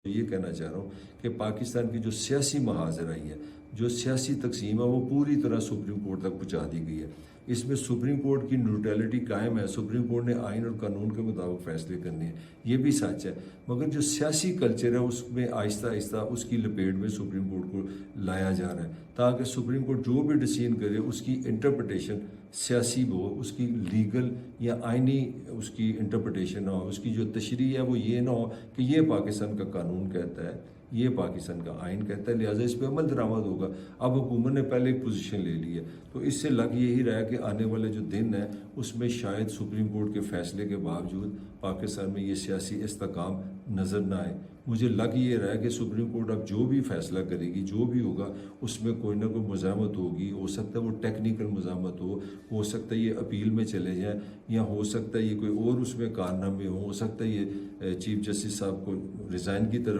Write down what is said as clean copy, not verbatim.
یہ کہنا چاہ رہا ہوں کہ پاکستان کی جو سیاسی محاذ رہی ہے، جو سیاسی تقسیم ہے، وہ پوری طرح سپریم کورٹ تک پہنچا دی گئی ہے۔ اس میں سپریم کورٹ کی نیوٹرلٹی قائم ہے، سپریم کورٹ نے آئین اور قانون کے مطابق فیصلے کرنے ہیں، یہ بھی سچ ہے، مگر جو سیاسی کلچر ہے اس میں آہستہ آہستہ اس کی لپیٹ میں سپریم کورٹ کو لایا جا رہا ہے، تاکہ سپریم کورٹ جو بھی ڈیسیژن کرے اس کی انٹرپریٹیشن سیاسی ہو، اس کی لیگل یا آئینی اس کی انٹرپریٹیشن نہ ہو، اس کی جو تشریح ہے وہ یہ نہ ہو کہ یہ پاکستان کا قانون کہتا ہے، یہ پاکستان کا آئین کہتا ہے، لہٰذا اس پہ عمل درآمد ہوگا۔ اب حکومت نے پہلے ایک پوزیشن لے لی ہے، تو اس سے لگ یہی رہا ہے کہ آنے والے جو دن ہیں اس میں شاید سپریم کورٹ کے فیصلے کے باوجود پاکستان میں یہ سیاسی استحکام نظر نہ آئے۔ مجھے لگ یہ رہا ہے کہ سپریم کورٹ اب جو بھی فیصلہ کرے گی، جو بھی ہوگا، اس میں کوئی نہ کوئی مزاحمت ہوگی، ہو سکتا ہے وہ ٹیکنیکل مزاحمت ہو سکتا ہے یہ اپیل میں چلے جائیں، یا ہو سکتا ہے یہ کوئی اور اس میں کارنامے ہو سکتا ہے یہ چیف جسٹس صاحب کو ریزائن کی طرف